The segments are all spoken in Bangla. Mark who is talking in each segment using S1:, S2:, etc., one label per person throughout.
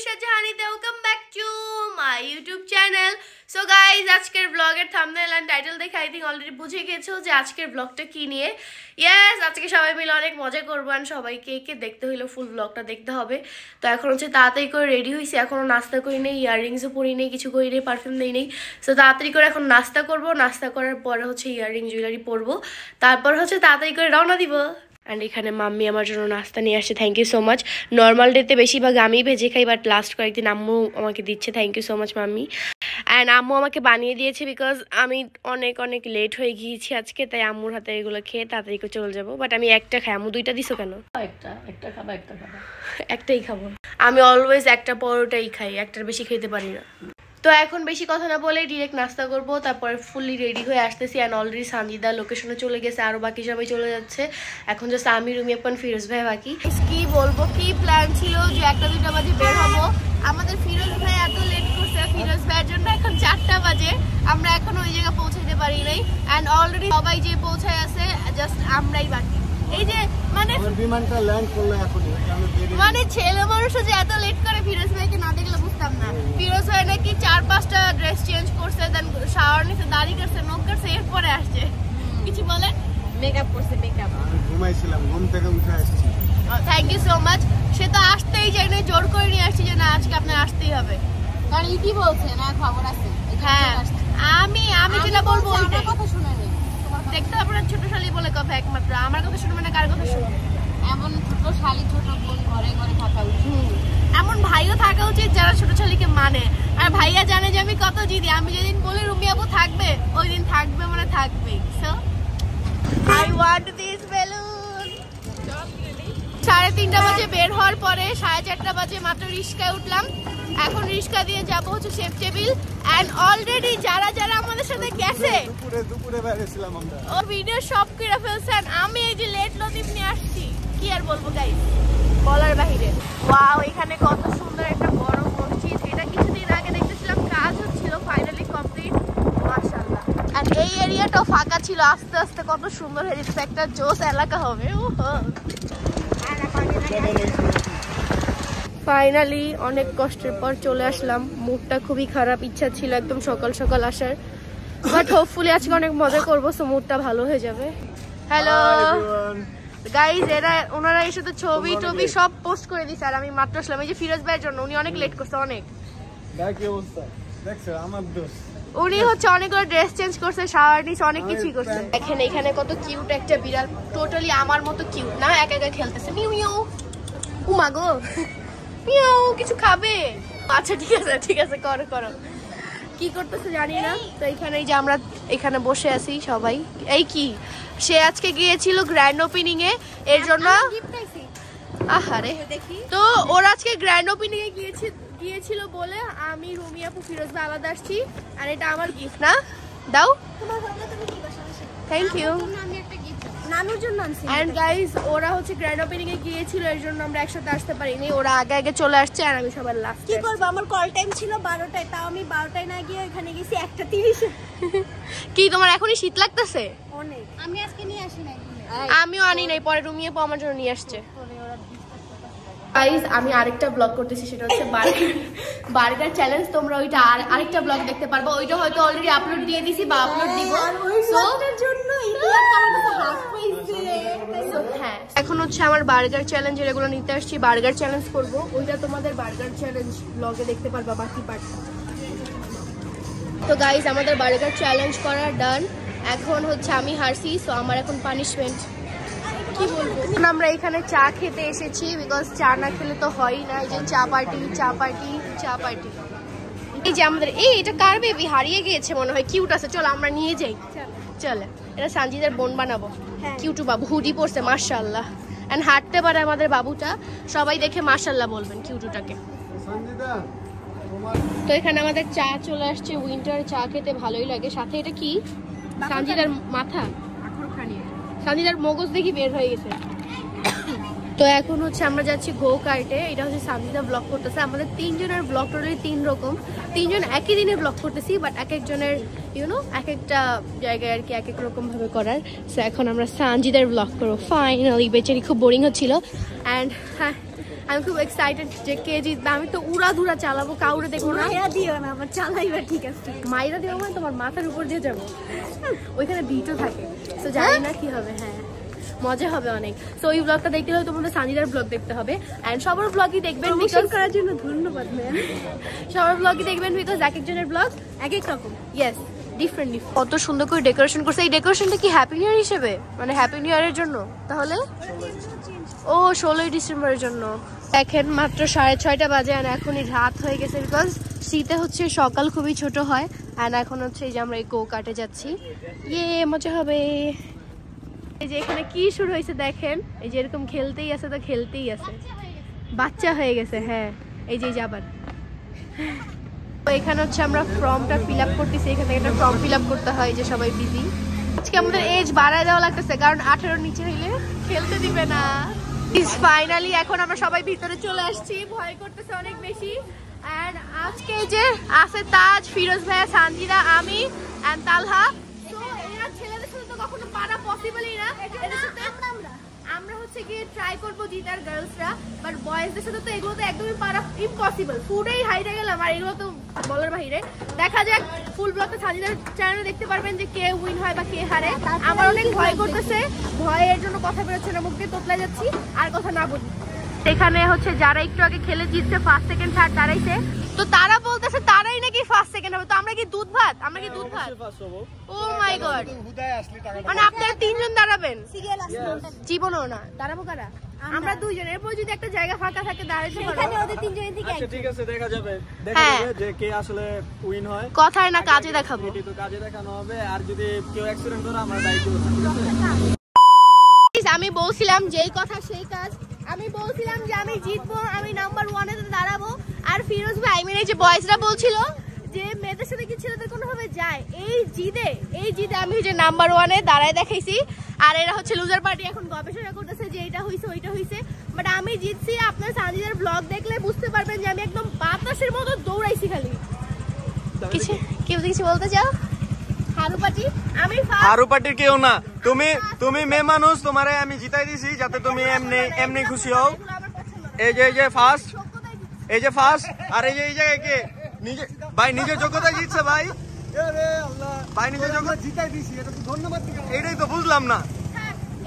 S1: Nisha Jahani, welcome back to my YouTube channel. So guys, আজকের ব্লগের থাম্বনেল এন্ড টাইটেল দেখে আই থিং অলরেডি বুঝে গেছো যে আজকের ব্লগটা কি নিয়ে। ইয়েস, আজকে সবাই মিলে অনেক মজা করব আর সবাইকে কে দেখতে হইলো ফুল ব্লগটা দেখতে হবে। তো এখন হচ্ছে তাড়াতাড়ি করে রেডি হইছি, এখনো নাস্তা করি নেই, ইয়াররিংসও পরি নেই, কিছু করি নেই, পারফিউম নেই নেই। সো তাড়াতাড়ি করে এখন নাস্তা করব, নাস্তা করার পরে হচ্ছে ইয়াররিং জুয়েলারি পরবো, তারপর হচ্ছে তাড়াতাড়ি করে রওনা দিব। অ্যান্ড এখানে মাম্মি আমার জন্য নাস্তা নিয়ে আসছে, thank you so much. Normal ডেতে বেশিরভাগ আমি ভেজে খাই, বাট লাস্ট কয়েকদিন আম্মু আমাকে দিচ্ছে, thank you so much mummy. And আম্মু আমাকে বানিয়ে দিয়েছে বিকজ আমি অনেক লেট হয়ে গিয়েছি আজকে, তাই আম্মুর হাতে এগুলো খেয়ে তাড়াতাড়ি করে চলে যাবো। বাট আমি একটা খাই, আম্মু দুইটা দিছো কেন? একটাই খাবো আমি, অলওয়েজ একটা পরোটাই খাই, একটার বেশি খেতে পারি না। তো এখন বেশি কথা না বলে ডিরেক্ট নাস্তা করবো, তারপরে ফুললি রেডি হয়ে আসতেছি। অ্যান্ড অলরেডি সানজিদা লোকেশনে চলে গেছে, আরও বাকি সবাই চলে যাচ্ছে। এখন জাস্ট আমি, রুমি আপন, ফিরোজ ভাই বাকি। কি বলবো, কি প্ল্যান ছিল যে 1-2 বাজে বের হবো, আমাদের ফিরোজ ভাই এত লেট করছে। ফিরোজ ভাইয়ের জন্য এখন 4টা বাজে, আমরা এখন ওই জায়গায় পৌঁছাতে পারি নাই। অ্যান্ড অলরেডি সবাই যে পৌঁছায় আছে, জাস্ট আমরাই বাকি। এই যে মানে বিমানটা ল্যান্ড করলো এখন, মানে ছেলে মানুষও যে এত লেট করে ফিরোজ ভাইকে না দেখলে বুঝতাম না। ফিরোজ ভাই নাকি 4-5টা ড্রেস চেঞ্জ করছে, দেন শাওয়ার নিছে, দাড়ি করছে, নখ করছে, এরপরে আসছে। কিছু বলেন? মেকআপ করছে, মেকআপ। ঘুমাইছিলাম, ঘুম থেকে উঠে আসছি। Thank you so much. সে তো আসতেই চাই না, জোর করে নিয়ে আসছি যে না আজকে আপনার আসতেই হবে, কারণ ইতি বলছে না খবর আছে। হ্যাঁ, আমি যেটা বলবো ওইটাই কথা শুনে নেই। দেখতে আপনার ছোট শালি বলে কথা, একমাত্র আমার কথা শুনবে না, কার কথা শুনবে? এমন ছোট শালি, ছোট বোন ঘরে ঘরে থাকা উচিত, এমন ভাইও থাকা উচিত যারা ছোট শালিকে মানে। আর ভাইয়া জানে যে আমি কত জিদি, আমি যেদিন বলি রুমি আপু থাকবে, ওই দিন থাকবে, মানে থাকবেই। So I want this balloon. 3:30 বাজে বের হওয়ার পরে 4:30 বাজে মাত্র রিস্কায় উঠলাম। এখন রিস্কা দিয়ে যাবো হচ্ছে শেফ টেবিল। এন্ড অলরেডি যারা আমাদের সাথে গেছে দুপুরে বেরিয়েছিলাম আমরা, ও ভিডিও সব করে ফেলছেন। আমি এই যে লেট লতিফ নিয়ে আসছি, কি আর বলবো গাইস, বলার বাহিরে। ওয়াও, এখানে কত সুন্দর একটা বড় মসজিদ, এটা কিছুদিন আগে দেখতেছিলাম কাজ হচ্ছিল, ফাইনালি কমপ্লিট, মাশাআল্লাহ। আর এই এরিয়াটাও ফাঁকা ছিল, আস্তে আস্তে কত সুন্দর হয়ে যাচ্ছে, একটা জোস এলাকা হবে। ফাইনালি অনেক কষ্টের পর চলে আসলাম, মুডটা খুবই খারাপ, ইচ্ছা ছিল একদম সকাল সকাল আসার, বাট হোপফুলি আজকে অনেক মজা করবো, সো মুডটা ভালো হয়ে যাবে। হ্যালো গাইজ, ওনারা এসে তো ছবি টবি সব পোস্ট করে দিছে, আর আমি মাত্র আসলাম এই যে ফিরোজ ভাইয়ের জন্য। উনি অনেক লেট করছে, অনেক। উনি হচ্ছে অনেকগুলো ড্রেস চেঞ্জ করছে, শাওয়ার নিছে, অনেক কিছুই করছে। এখানে কত কিউট একটা বিড়াল, টোটালি আমার মতো কিউট না, একা একা খেলতেছে, মিউ মিউ। উমা গো, মিউ, কিছু খাবে? আচ্ছা ঠিক আছে, করো। কি করতেছে জানি না। তো এখানে যে আমরা এখানে বসে আছি সবাই। এই কি, সে আজকে গিয়েছিল গ্র্যান্ড ওপেনিং এ, এর জন্য আহারে। তো ওর আজকে গ্র্যান্ড ওপেনিং এ গিয়েছিল বলে আমি, রুমি আপু, ফিরোজ ভাই আলাদা আসছি। আর এটা আমার গিফট না, দাও। Thank you. নানুর জন্য আনছি। এন্ড গাইস, ওরা হচ্ছে গ্র্যান্ড ওপেনিং এ গিয়েছিল, এর জন্য আমরা একসাথে আসতে পারিনি, ওরা আগে চলে আসছে, আর আমি সবার লাস্ট। কি করবো, আমার কল টাইম ছিল 12টায়, তাও আমি 12টায় না গিয়ে এখানে গেছি 1:30-এ। কি তোমার এখনই শীত লাগতেছে? অনেক। আমি আজকে নিয়ে আসি নাই, আমিও আনি নাই, পরে রুমিয়ে পো আমার জন্য নিয়ে আসছে। গাইস, আমি আরেকটা ব্লগ করতেছি, সেটা হচ্ছে বার্গার চ্যালেঞ্জ। তোমরা ওইটা আরেকটা ব্লগ দেখতে পারবো, ওইটা হয়তো অলরেডি আপলোড দিয়ে দিছি বা আপলোড দিব। হ্যাঁ, এখন হচ্ছে আমার বার্গার চ্যালেঞ্জ, এগুলো নিতে আসছি, বার্গার চ্যালেঞ্জ করবো, ওইটা তোমাদের বার্গার চ্যালেঞ্জ ব্লগে দেখতে পারবা বাকি পার্টটা। তো গাইস, আমাদের বার্গার চ্যালেঞ্জ করা ডান। এখন হচ্ছে আমি হারছি, সো আমার এখন পানিশমেন্ট। কি বলবো, আমরা এখানে চা খেতে এসেছি, বিকজ চা না খেলে তো হয়ই না। এই যে চা পার্টি। এই যে আমাদের এটা কার বেবি, হারিয়ে গিয়েছে মনে হয়, কিউট আছে, চলো আমরা নিয়ে যাই। চলে, এটা সানজিদার বোন বানাবো, কিউটু বাবু, হুডি পরছে, মাশাআল্লাহ। এন্ড হাঁটতে পারে আমাদের বাবুটা, সবাই দেখে মাশাআল্লাহ বলবেন কিউটুটাকে। তো এখানে আমাদের চা চলে আসছে, উইন্টার চা খেতে ভালোই লাগে। সাথে এটা কি, সানজিদার মাথা, সানজিদার মগজ দেখি বের হয়ে গেছে। তো এখন হচ্ছে আমরা যাচ্ছি গো কার্টে, এটা হচ্ছে সানজিদা ব্লগ করতেছে। আমাদের 3 জনের ব্লগ টোটালি 3 রকম, 3 জন একই দিনে ব্লগ করতেছি, বাট এক একজনের এক একটা জায়গায় আর কি এক এক রকম ভাবে করার। সো এখন আমরা সানজিদার ব্লগ করবো ফাইনালি। বেচারি খুব বোরিং হচ্ছিল। অ্যান্ড হ্যাঁ, আমি খুব এক্সাইটেড যে কে জিতবে। আমি তো উড়াধুরা চালাবো, কাউরে দেখবো না।
S2: মাইরা দিও না, আমার চালাইবা ঠিক আছে।
S1: মাইরা দিও মানে তোমার মাথার উপর দিয়ে যাবো, ওইখানে বিটও থাকে, তো জানি না কি হবে। হ্যাঁ মজা হবে অনেক। সো এই ব্লগটা দেখতে হলে তোমাদের সানিদার ব্লগ দেখতে হবে, এন্ড সবার ব্লগই দেখবেন।
S2: প্রমোশন করার জন্য ধন্যবাদ ম্যাম।
S1: সবার ব্লগই দেখবেন বিকজ এক একজনের ব্লগ
S2: এক এক রকম।
S1: Yes different. কত সুন্দর করে ডেকোরেশন করছে। এই ডেকোরেশনটা কি হ্যাপি নিউ ইয়ার হিসেবে, মানে হ্যাপি নিউ ইয়ারের জন্য? তাহলে ও 16ই ডিসেম্বরের জন্য। দেখেন মাত্র 6:30 বাজে, আর এখনই রাত হয়ে গেছে বিকজ শীতে হচ্ছে সকাল খুবই ছোট হয়। আর এখন হচ্ছে এই যে আমরা এই গো কাটে যাচ্ছি, ইয়ে মজা হবে। এই যে এখানে কি শুরু হয়েছে দেখেন, এই যে এরকম খেলতেই আছে, তো খেলতেই আছে, বাচ্চা হয়ে গেছে। হ্যাঁ এই যে আবার তো এখানে হচ্ছে আমরা ফর্মটা ফিল আপ করতেছি। এখান থেকে একটা ফর্ম ফিল আপ করতে হয়, যে সবাই বিজি। আজকে আমাদের এজ বাড়ায় দেওয়া লাগতেছে, কারণ 18 নিচে হইলে খেলতে দিবে না। ফাইনালি এখন আমরা সবাই ভিতরে চলে আসছি, ভয় করতেছে অনেক বেশি। এন্ড আজকে এই যে আছে তাজ, ফিরোজ ভাইয়া, সানজিদা, আমি এন্ড তালহা। তো এরা ছেলেদের সাথে তো কখনো পারা পসিবলই না। আমরা হচ্ছে গিয়ে ট্রাই করবো জিতার গার্লসরা, বাট বয়েজদের সাথে তো এগুলো তো একদমই পারা ইম্পসিবল। ফুডেই হাইরে গেলাম, আর এগুলো তো বলার বাহিরে। দেখা যাক, ফুল ব্লগটা সাজিদার চ্যানেলে দেখতে পারবেন যে কে উইন হয় বা কে হারে। আমার অনেক ভয় করতেছে, ভয়ের জন্য কথা বেরোচ্ছে না, মুখে তোতলা যাচ্ছি। আর কথা না বলি, এখানে হচ্ছে যারা একটু আগে খেলে জিতছে, ফার্স্ট সেকেন্ড থার্ড তারাইছে, তো তারা বলতেছে তারাই নাকি ফার্স্ট সেকেন্ড হবে। তো আমরা কি দুধ ভাত? আমরা কি দুধ ভাত? ও মাই গড, মানে আপনারা 3 জন দাঁড়াবেন? জীবনও না দাঁড়াবো কারা? আমরা 2 জন। এরপর যদি একটা জায়গা ফাঁকা থাকে দাঁড়াইতে পারবো।
S2: এখানে ওদের 3 জনের থেকে
S3: আচ্ছা ঠিক আছে, দেখা যাবে যে কে আসলে উইন হয়।
S1: কথায় না কাজে দেখাবো।
S3: এটি তো কাজে দেখানো হবে, আর যদি কেউ অ্যাক্সিডেন্ট করে আমরা দায়িত্ব নেব।
S1: আমি বলছিলাম যেই কথা সেই কাজ। আমি বলছিলাম যে আমি জিতবো, আমি নাম্বার 1 এ দাঁড়াবো। আর ফিরোজ ভাই, মানে যে বয়েজরা বলছিল যে মেয়েদের সাথে কি ছেলেদের কোনোভাবে যায়, এই জিদে আমি যে নাম্বার 1 এ দাঁড়ায় দেখাইছি। আর এরা হচ্ছে লুজার পার্টি, এখন গবেষণা করতেছে যে এটা হইছে ওইটা হইছে, বাট আমি জিতছি। আপনার সানজিদার ব্লগ দেখলে বুঝতে পারবেন যে আমি একদম বাতাসের মতো দৌড়াইছি খালি। কিছু বলতে চাও?
S3: হারু পার্টির কেউ না, তুমি মেয়ে মানুষ, তোমারে আমি জিতাই দিছি যাতে তুমি এমনি খুশি হও। এই যে ফার্স্ট, এই যে ফার্স্ট, আর এই জায়গায় কে নিজে ভাই নিজের যোগ্যতায় জিতছে ভাই। ভাই নিজের যোগ্যতা জিতাই দিছি, এটা তো ধন্যবাদ। এটাই তো বুঝলাম না।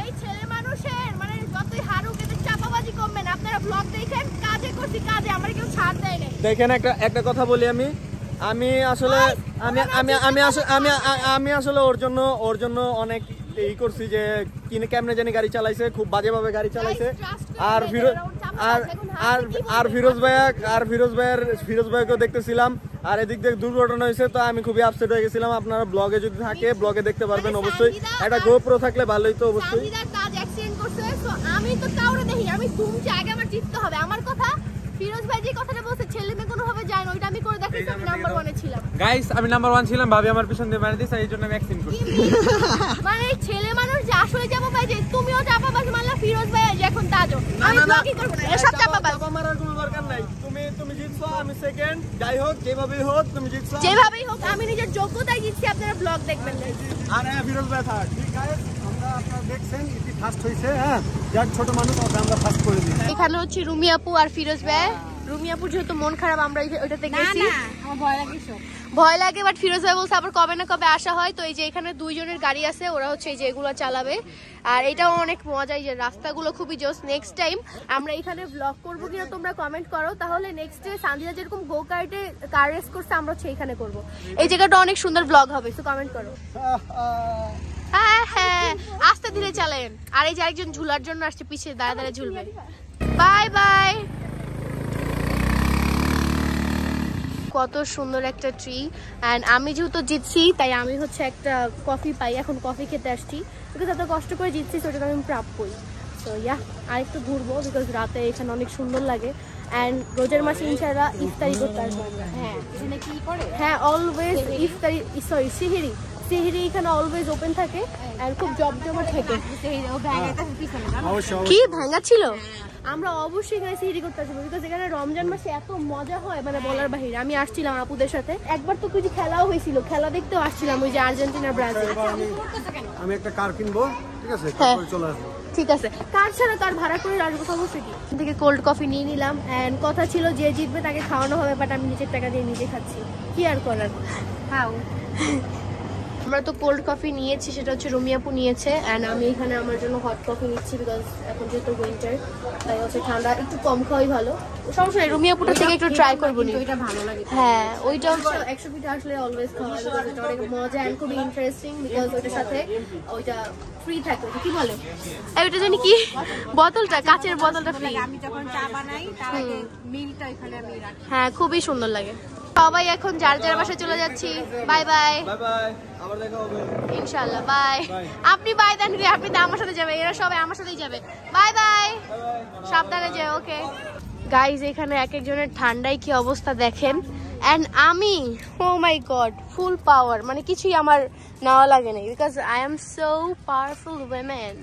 S1: এই ছেলে মানুষের মানে যতই হারুক, এদের চাপাবাজি কমবে না। আপনারা ব্লগ দেখেন, কাজে করছি, কাজে আমার কেউ ছাড় দেয় না।
S3: দেখেন একটা কথা বলি, আমি আসলে আমি আসলে ওর জন্য অনেক এই করছি যে কেমনে জানি গাড়ি চালাইছে, খুব বাজেভাবে গাড়ি চালাইছে। আর ফিরোজ ভাইয়াকেও দেখতেছিলাম, আর এদিক দিয়ে দুর্ঘটনা হয়েছে, তো আমি খুবই আপসেট হয়ে গেছিলাম। আপনারা ব্লগে যদি থাকে ব্লগে দেখতে পারবেন অবশ্যই। একটা গোপ্রো থাকলে ভালোই তো অবশ্যই।
S1: আমি তো কাউরে দেখি, আমি শুনছি আগে আমার জিততে হবে। আমার কথা ফিরোজ ভাই যে কথাটা বলছে ছেলে মেয়ে কোনোভাবে যায় না, ওইটা আমি করে দেখাইছি। আমি নাম্বার 1 এ ছিলাম
S3: গাইস, আমি নাম্বার 1 ছিলাম, ভাবি আমার পিছন দিয়ে মারি দিয়েছে, এই জন্য আমি অ্যাকশন করছি।
S1: মানে ছেলে মানুষ যে আসলে যাবো ভাই, যে তুমিও চাপাবাজ মারলা, ফিরোজ ভাই যে এখন তাজও, আমি ব্লগই করব না। এসব চাপাবাজ
S3: চাপা মারার কোনো দরকার নাই। তুমি জিতছো, আমি সেকেন্ড, যাই হোক যেভাবেই হোক তুমি জিতছো।
S1: যেভাবেই হোক আমি নিজের যোগ্যতায় জিতছি। আপনারা ব্লগ দেখবেন।
S3: আর ফিরোজ ভাই থার্ড। ঠিক আছে, আমরা আপনারা দেখছেন ইতি ফার্স্ট হইছে। হ্যাঁ, যাক ছোট মানুষ, আমরা ফার্স্ট করে দিই।
S1: এখানে হচ্ছে রুমি আপু আর ফিরোজ ভাই। রুমি আপুর যেহেতু মন খারাপ, আমরা ওইটাতে গেছি।
S2: আমার ভয় লাগে,
S1: ভয় লাগে, বাট ফিরোজ ভাই বলছে আবার কবে না কবে আসা হয়। তো এই যে এখানে 2 জনের গাড়ি আছে, ওরা হচ্ছে এই যে এগুলো চালাবে। আর এটাও অনেক মজা, এই যে রাস্তাগুলো খুবই জোস। নেক্সট টাইম আমরা এখানে ব্লগ করবো কিনা তোমরা কমেন্ট করো, তাহলে নেক্সট ডে সানজিদা যেরকম গো কার্টে কার রেস করছে আমরা হচ্ছে এখানে করবো। এই জায়গাটা অনেক সুন্দর ব্লগ হবে, তো কমেন্ট করো। হ্যাঁ আস্তে ধীরে চালেন। আর এই যে আরেকজন ঝুলার জন্য আসছে, পিছিয়ে দাঁড়ায় ঝুলবে। Bye bye. কত সুন্দর একটা ট্রি। অ্যান্ড আমি যেহেতু জিতছি, তাই আমি হচ্ছে একটা কফি পাই। এখন কফি খেতে আসছি, বিকজ এত কষ্ট করে জিতছি, সেটা আমি প্রাপ্যই। তো আর একটু ঘুরবো, বিকজ রাতে এখানে অনেক সুন্দর লাগে। অ্যান্ড রোজার মাসে ইনশাআল্লাহ ইফতারি করতে আসবো। হ্যাঁ অলওয়েজ ইফতারি, সরি সিহিরি এখানে অলওয়েজ ওপেন থাকে, আর খুব জমজমাট থাকে। কি ভাঙা ছিল? আমরা অবশ্যই এখানে সিহিরি করতে আসবো, বিকজ এখানে রমজান মাসে এত মজা হয়, মানে বলার বাহিরে। আমি আসছিলাম আপুদের সাথে, একবার তো কিছু খেলাও হয়েছিল, খেলা দেখতেও আসছিলাম, ওই যে আর্জেন্টিনা ব্রাজিল।
S3: আমি একটা কার কিনবো, ঠিক আছে, চলে আসবো।
S1: ঠিক আছে, কার ছাড়া কার ভাড়া করে আসবো সমস্যা কি। থেকে কোল্ড কফি নিয়ে নিলাম অ্যান্ড কথা ছিল যে জিতবে তাকে খাওয়ানো হবে, বাট আমি নিজের টাকা দিয়ে নিজে খাচ্ছি, কি আর করার। খাও। আমরা তো কোল্ড কফি নিয়েছি, সেটা হচ্ছে রুমিয়াপু নিয়েছে অ্যান্ড আমি এখানে আমার জন্য হট কফি নিচ্ছি বিকজ এখন যেহেতু উইন্টার তাই হচ্ছে ঠান্ডা একটু কম খাওয়াই ভালো। সমস্যা নেই, রুমিয়াপুটা থেকে একটু ট্রাই করবো।
S2: ওইটা ভালো লাগে।
S1: হ্যাঁ, ওইটা হচ্ছে 100 পিঠা আসলে অলওয়েজ খাওয়া যায়, এটা অনেক মজা অ্যান্ড খুবই ইন্টারেস্টিং বিকজ ওইটার সাথে ওইটা ফ্রি থাকে। কি বলে ওইটা জানি কি বোতলটা, কাচের বোতলটা ফ্রি।
S2: আমি যখন চা বানাই তার আগে মিলটা এখানে আমি রাখি।
S1: হ্যাঁ, খুবই সুন্দর লাগে। সবাই এখন যার যার বাসায় চলে যাচ্ছি। Bye bye.
S3: বাই বাই, আবার দেখা হবে
S1: ইনশাআল্লাহ। বাই। আপনি বাই দেন, আপনি তো আমার সাথে যাবেন, এরা সবাই আমার সাথেই যাবে। বাই বাই, সাবধানে যাও। ওকে গাইজ, এখানে এক একজনের ঠান্ডায় কি অবস্থা দেখেন অ্যান্ড আমি ও মাই গড ফুল পাওয়ার, মানে কিছুই আমার নেওয়া লাগে না because I am so powerful women.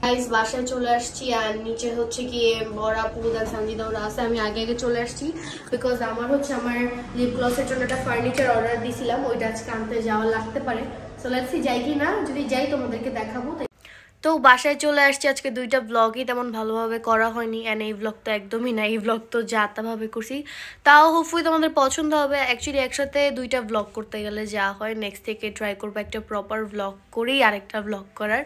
S1: Guys বাসায় চলে আসছি আর নিচে হচ্ছে গিয়ে বড়া পুরুদান সঞ্জিদা ওরা আছে, আমি আগে আগে চলে আসছি বিকজ আমার হচ্ছে আমার লিপ গ্লসের জন্য একটা ফার্নিচার অর্ডার দিয়েছিলাম, ওইটা আজকে আনতে যাওয়া লাগতে পারে। সো লেটস সি যাই কি না, যদি যাই তোমাদেরকে দেখাবো। তো বাসায় চলে আসছি, আজকে দুইটা ব্লগই তেমন ভালোভাবে করা হয়নি অ্যান্ড এই ব্লগ তো একদমই না, এই ব্লগ তো যা তাভাবে করছি, তাও হোপফুলি তোমাদের পছন্দ হবে। অ্যাকচুয়ালি একসাথে দুইটা ব্লগ করতে গেলে যা হয়, নেক্সট থেকে ট্রাই করবো একটা প্রপার ব্লগ করেই আরেকটা ব্লগ করার।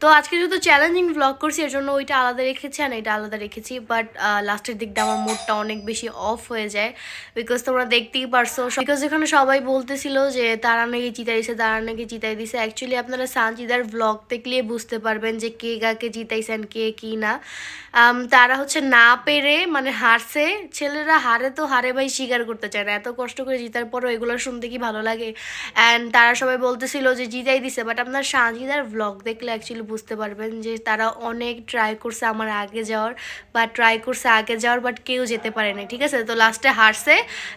S1: তো আজকে যেহেতু চ্যালেঞ্জিং ব্লগ করছি এর জন্য ওইটা আলাদা রেখেছি আর এটা আলাদা রেখেছি, বাট লাস্টের দিকটা আমার মুডটা অনেক বেশি অফ হয়ে যায় বিকজ তোমরা দেখতেই পারছো, বিকজ এখানে সবাই বলতেছিল যে তারা নাকি জিতাই দিছে, তারা নাকি জিতাই দিছে। অ্যাকচুয়ালি আপনারা সানজিদার ব্লগ দেখলে বুঝতে পারবেন যে কে কাকে জিতাইছেন কে কি না। তারা হচ্ছে না পেরে মানে হারছে, ছেলেরা হারে তো হারে ভাই স্বীকার করতে চায় না, এত কষ্ট করে জিতার পরও এগুলো শুনতে কি ভালো লাগে। অ্যান্ড তারা সবাই বলতেছিল যে জিতাই দিছে, বাট আপনার সানজিদার ব্লগ দেখলে অ্যাকচুয়ালি বুঝতে পারবেন যে তারা অনেক ট্রাই করছে আমার আগে যাওয়ার, বাট কেউ যেতে পারে না, ঠিক আছে। তো লাস্টে হারছে,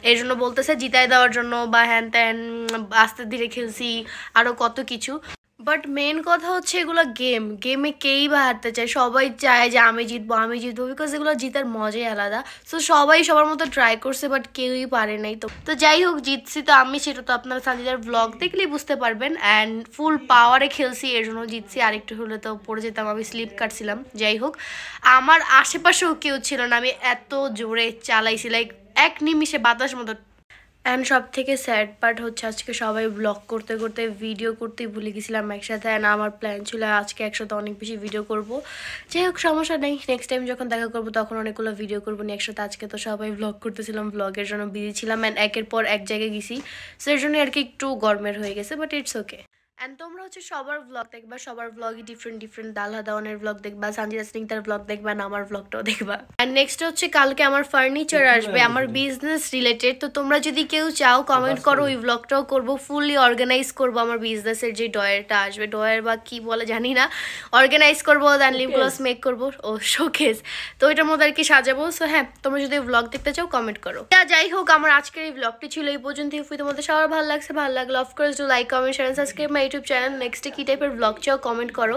S1: এই জন্য বলতেছে জিতাই দেওয়ার জন্য বা হ্যান ত্যান আস্তে ধীরে খেলছি আরও কত কিছু। বাট মেন কথা হচ্ছে এগুলো গেমে কেই বা হারতে চায়, সবাই চায় যে আমি জিতবো বিকজ এগুলো জিতার মজাই আলাদা। সো সবাই সবার মতো ট্রাই করছে বাট কেউই পারে নাই। তো যাই হোক, জিতছি তো আমি, সেটা তো আপনারা সানজিদার ব্লগ দেখলেই বুঝতে পারবেন অ্যান্ড ফুল পাওয়ারে খেলছি এর জন্য জিতছি। আরেকটু হলে তো পড়ে যেতাম, আমি স্লিপ কাটছিলাম। যাই হোক, আমার আশেপাশেও কেউ ছিল না, আমি এত জোরে চালাইছি লাইক এক নিমিষে বাতাস মতো। অ্যান্ড সব থেকে স্যাড পার্ট হচ্ছে আজকে সবাই ব্লগ করতে করতে ভিডিও করতেই ভুলে গেছিলাম একসাথে, অ্যান্ড আমার প্ল্যান ছিল আজকে একসাথে অনেক বেশি ভিডিও করব। যাই হোক, সমস্যা নেই, নেক্সট টাইম যখন দেখা করবো তখন অনেকগুলো ভিডিও করবো না একসাথে। আজকে তো সবাই ব্লগ করতেছিলাম, ব্লগের জন্য বিজি ছিলাম অ্যান্ড একের পর এক জায়গায় গেছি, সো এর জন্য আর কি একটু গরমের হয়ে গেছে, বাট ইটস ওকে। অ্যান্ড তোমরা হচ্ছে সবার ব্লগ দেখবা, সবার ব্লগই ডিফারেন্ট দালহা দাওয়ানের ব্লগ দেখবা, সানজিদা স্নিগ্ধার ব্লগ দেখবা, না আমার ব্লগটাও দেখবা। অ্যান্ড নেক্সট হচ্ছে কালকে আমার ফার্নিচার আসবে, আমার বিজনেস রিলেটেড। তো তোমরা যদি কেউ চাও কমেন্ট করো, ওই ব্লগটাও করবো, ফুললি অর্গানাইজ করবো আমার বিজনেসের যে ডয়ারটা আসবে, ডয়ার বা কি বলে জানি না, অর্গানাইজ করবো, দেন লিপ গ্লস মেক করবো, ও শোকেস, তো ওইটার মধ্যে আর কি সাজাবো। সো হ্যাঁ, তোমরা যদি ব্লগ দেখতে চাও কমেন্ট করো। যাই হোক, আমার আজকের এই ব্লগটি ছিল এই পর্যন্ত। তোমাদের সবার ভালো লাগছে, ভালো লাগলো of course do like comment share subscribe my YouTube channel. নেক্সটে কি টাইপের ব্লগ চাও কমেন্ট করো।